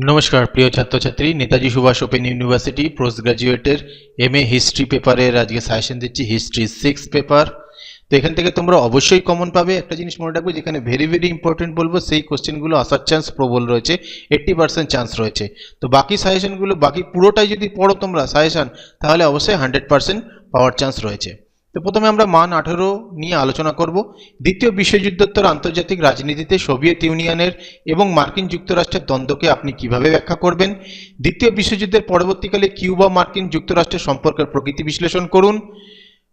নমস্কার প্রিয় ছাত্রছাত্রী, Netaji Subhash open university post গ্রাজুয়েটের এমএ হিস্ট্রি পেপারের আজকে সাজেশন দিচ্ছি হিস্ট্রি 6 পেপার। তো এখান থেকে তোমরা অবশ্যই কমন পাবে। একটা জিনিস মনে রাখবে, যেখানে ভেরি ভেরি ইম্পর্টেন্ট বলবো সেই কোশ্চেনগুলো আসার চান্স প্রবল রয়েছে, 80% চান্স রয়েছে। তো বাকি সাজেশনগুলো, বাকি পুরোটাই যদি পড়ো তোমরা সাজেশন, তাহলে অবশ্যই 100% পাওয়ার চান্স রয়েছে। তো প্রথমে আমরা মান 18 নিয়ে আলোচনা করব। দ্বিতীয় বিশ্বযুদ্ধোত্তর আন্তর্জাতিক রাজনীতিতে সোভিয়েত ইউনিয়নের এবং মার্কিন যুক্তরাষ্ট্রের দ্বন্দ্বকে আপনি কিভাবে ব্যাখ্যা করবেন। দ্বিতীয় বিশ্বযুদ্ধের পরবর্তীকালে কিউবা মার্কিন যুক্তরাষ্ট্রের সম্পর্কের প্রকৃতি বিশ্লেষণ করুন।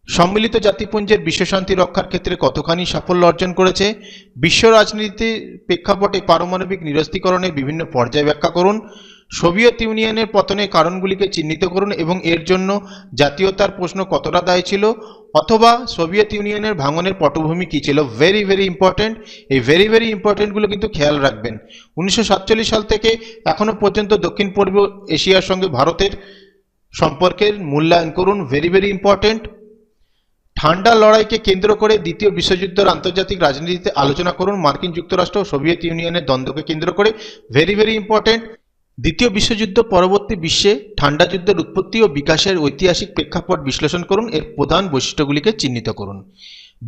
সম্মিলিত জাতিপুঞ্জের বিশ্বশান্তি রক্ষার ক্ষেত্রে কতখানি সাফল্য অর্জন করেছে। বিশ্ব রাজনীতির প্রেক্ষাপটে পারমাণবিক নিরস্ত্রীকরণের বিভিন্ন পর্যায় ব্যাখ্যা করুন। সোভিয়েত ইউনিয়নের পতনের কারণগুলিকে চিহ্নিত করুন এবং এর জন্য জাতীয়তার প্রশ্ন কতটা দায়ী ছিল, অথবা সোভিয়েত ইউনিয়নের ভাঙনের পটভূমি কী ছিল। Very very important. এই ভেরি ভেরি ইম্পর্টেন্টগুলো কিন্তু খেয়াল রাখবেন। 1947 সাল থেকে এখনো পর্যন্ত দক্ষিণ পূর্ব এশিয়ার সঙ্গে ভারতের সম্পর্কের মূল্যায়ন করুন। Very very important. ঠান্ডা লড়াইকে কেন্দ্র করে দ্বিতীয় বিশ্বযুদ্ধের আন্তর্জাতিক রাজনীতিতে আলোচনা করুন। মার্কিন যুক্তরাষ্ট্র ও সোভিয়েত ইউনিয়নের দ্বন্দ্বকে কেন্দ্র করে। Very very important. দ্বিতীয় বিশ্বযুদ্ধ পরবর্তী বিশ্বে ঠান্ডা যুদ্ধের উৎপত্তি ও বিকাশের ঐতিহাসিক প্রেক্ষাপট বিশ্লেষণ করুন। এর প্রধান বৈশিষ্ট্যগুলিকে চিহ্নিত করুন।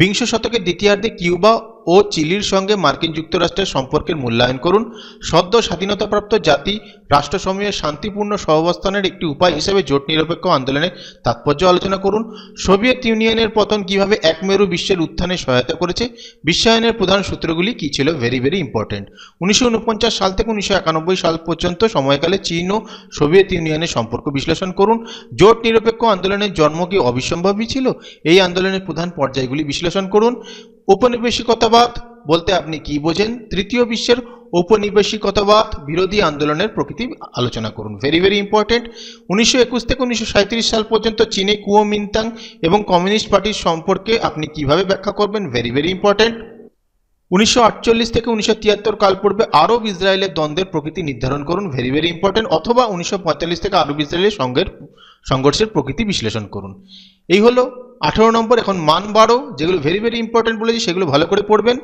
বিংশ শতকের দ্বিতীয়ার্ধে কিউবা ও চিলির সঙ্গে মার্কিন যুক্তরাষ্ট্রের সম্পর্কের মূল্যায়ন করুন। সদ্য স্বাধীনতাপ্রাপ্ত জাতি রাষ্ট্রসমূহের শান্তিপূর্ণ সহাবস্থানের একটি উপায় হিসেবে জোট নিরপেক্ষ আন্দোলনের তাৎপর্য আলোচনা করুন। সোভিয়েত ইউনিয়নের পতন কিভাবে একমেরু বিশ্বের উত্থানে সহায়তা করেছে। বিশ্বায়নের প্রধান সূত্রগুলি কী ছিল। Very very important. 1949 সাল থেকে 1991 সাল পর্যন্ত সময়কালে চীন ও সোভিয়েত ইউনিয়নের সম্পর্ক বিশ্লেষণ করুন। জোট নিরপেক্ষ আন্দোলনের জন্ম কি অবিসম্ভাবী ছিল। এই আন্দোলনের প্রধান পর্যায়গুলি বিশ্লেষণ করুন। ঔপনিবেশিকতাবাদ বলতে আপনি কি বোঝেন। তৃতীয় বিশ্বের ঔপনিবেশিকতাবাদ বিরোধী আন্দোলনের প্রকৃতি আলোচনা করুন। Very very important. 1921 থেকে 1937 সাল পর্যন্ত চীনে কুওমিন্টাং এবং কমিউনিস্ট পার্টির সম্পর্কে আপনি কিভাবে ব্যাখ্যা করবেন। Very very important. 1948 থেকে 1973 কাল পূর্বে আরব ইসরায়েলের দ্বন্দ্বের প্রকৃতি নির্ধারণ করুন। Very very important. অথবা 1945 থেকে আরব ইসরায়েলের সংঘর্ষের প্রকৃতি বিশ্লেষণ করুন। এই হলো 18 নম্বর। এখন মান 12, যেগুলো ভেরি ভেরি ইম্পর্টেন্ট বলেছি সেগুলো ভালো করে পড়বেন।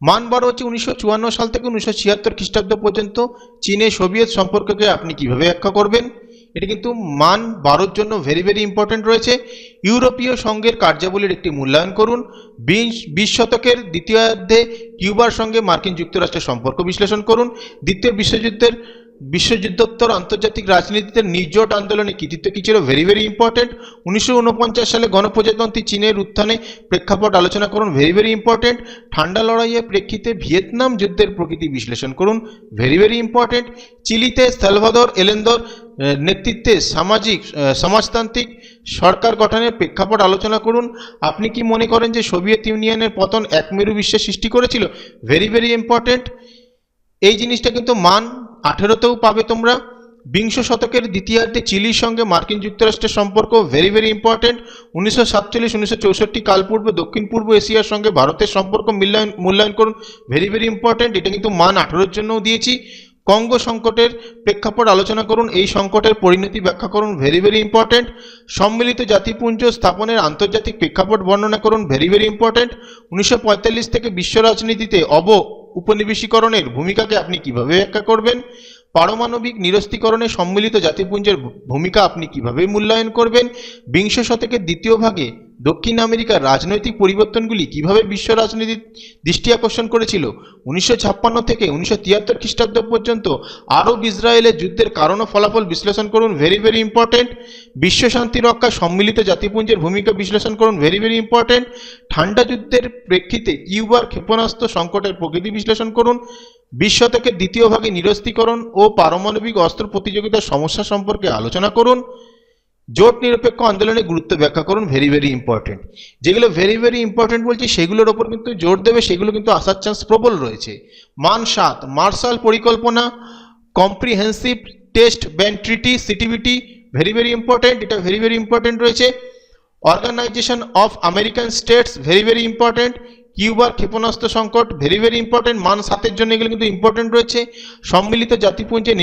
মান 12 হচ্ছে 1954 সাল থেকে 1976 খ্রিস্টাব্দ পর্যন্ত চীনে সোভিয়েত সম্পর্ককে আপনি কিভাবে ব্যাখ্যা করবেন। এটি কিন্তু মান 12-র জন্য ভেরি ভেরি ইম্পর্টেন্ট রয়েছে। ইউরোপীয় সংঘের কার্যাবলীর একটি মূল্যায়ন করুন। 20 শতকের দ্বিতীয়ার্ধে কিউবার সঙ্গে মার্কিন যুক্তরাষ্ট্রের সম্পর্ক বিশ্লেষণ করুন। দ্বিতীয় বিশ্বযুদ্ধোত্তর আন্তর্জাতিক রাজনীতিতে নির্জোট আন্দোলনের কৃতিত্ব কী ছিল। Very very important. 1949 সালে গণপ্রজাতন্ত্রী চীনের উত্থানে প্রেক্ষাপট আলোচনা করুন। Very very important. ঠান্ডা লড়াইয়ের প্রেক্ষিতে ভিয়েতনাম যুদ্ধের প্রকৃতি বিশ্লেষণ করুন। Very very important. চিলিতে সালভাদর এলেন্দোর নেতৃত্বে সমাজতান্ত্রিক সরকার গঠনের প্রেক্ষাপট আলোচনা করুন। আপনি কি মনে করেন যে সোভিয়েত ইউনিয়নের পতন একমেরু বিশ্বের সৃষ্টি করেছিল। Very very important. এই জিনিসটা কিন্তু মান 18তেও পাবে তোমরা। 20 শতকের দ্বিতীয়ার্ধে চিলির সঙ্গে মার্কিন যুক্তরাষ্ট্রের সম্পর্ক। Very very important. 1947-1964 কাল পূর্বে দক্ষিণ পূর্ব এশিয়ার সঙ্গে ভারতের সম্পর্ক মূল্যায়ন করুন। Very very important. এটা কিন্তু মান 18-র জন্যও দিয়েছি। কঙ্গো সংকটের প্রেক্ষাপট আলোচনা করুন। এই সংকটের পরিণতি ব্যাখ্যা করুন। Very very important. সম্মিলিত জাতিপুঞ্জ স্থাপনের আন্তর্জাতিক প্রেক্ষাপট বর্ণনা করুন। Very very important. 1945 থেকে বিশ্ব রাজনীতিতে উপনিবেশিকরণের ভূমিকাকে আপনি কিভাবে ব্যাখ্যা করবেন। পারমাণবিক নিরস্ত্রীকরণে সম্মিলিত জাতিপুঞ্জের ভূমিকা আপনি কিভাবে মূল্যায়ন করবেন। 20 শতকের দ্বিতীয় ভাগে দক্ষিণ আমেরিকার রাজনৈতিক পরিবর্তনগুলি কিভাবে বিশ্ব রাজনীতির দৃষ্টি আকর্ষণ করেছিল। 1956 থেকে 1973 খ্রিস্টাব্দ পর্যন্ত আরব ইসরায়েলের যুদ্ধের কারণ ও ফলাফল বিশ্লেষণ করুন। Very very important. বিশ্ব শান্তি রক্ষায় সম্মিলিত জাতিপুঞ্জের ভূমিকা বিশ্লেষণ করুন। Very very important. ঠান্ডা যুদ্ধের প্রেক্ষিতে কিউবার ক্ষেপণাস্ত্র সংকটের প্রকৃতি বিশ্লেষণ করুন। 20 শতকের দ্বিতীয় ভাগে নিরস্ত্রীকরণ ও পারমাণবিক অস্ত্র প্রতিযোগিতার সমস্যা সম্পর্কে আলোচনা করুন। জোট নিরপেক্ষ আন্দোলনের গুরুত্ব ব্যাখ্যা করুন। Very very important. যেগুলো ভেরি ভেরি ইম্পর্টেন্ট বলছি সেগুলোর ওপর কিন্তু জোর দেবে, সেগুলো কিন্তু আসার চান্স প্রবল রয়েছে। মান 7, মার্শাল পরিকল্পনা, comprehensive test ban treaty, CTBT. Very very important. এটা ভেরি ভেরি ইম্পর্টেন্ট রয়েছে। Organization of American States. Very very important. কিউবার ক্ষেপণাস্ত্র সংকট। Very very important. মান 7-এর জন্য এগুলো কিন্তু ইম্পর্টেন্ট রয়েছে। সম্মিলিত জাতিপুঞ্জের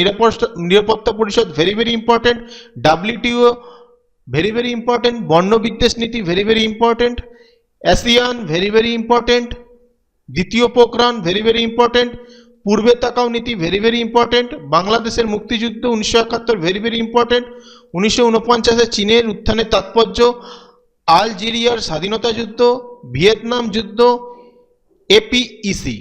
নিরাপত্তা পরিষদ। Very very important. WTO। Very very important. বর্ণবিদ্বেষ নীতি। Very very important. ASEAN। Very very important. দ্বিতীয় পোখরান। Very very important. পূর্বে তাকাও নীতি ভেরি ভেরি ইম্পর্টেন্ট, বাংলাদেশের মুক্তিযুদ্ধ 1971 ভেরি ভেরি ইম্পর্টেন্ট, 1949 চীনের উত্থানের তাৎপর্য, আলজেরিয়ার স্বাধীনতা যুদ্ধ, ভিয়েতনাম যুদ্ধ, এপিইসি।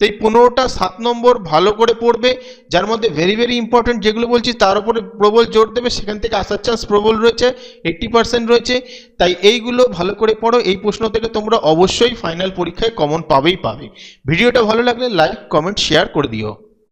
তো এই 15টা 7 নম্বর ভালো করে পড়বে, যার মধ্যে ভেরি ভেরি ইম্পর্টেন্ট যেগুলো বলছি তার উপরে প্রবল জোর দেবে, সেখান থেকে আসার চান্স প্রবল রয়েছে, 80% রয়েছে। তাই এইগুলো ভালো করে পড়ো, এই প্রশ্ন থেকে তোমরা অবশ্যই ফাইনাল পরীক্ষায় কমন পাবেই পাবে। ভিডিওটা ভালো লাগলে লাইক কমেন্ট শেয়ার করে দিও।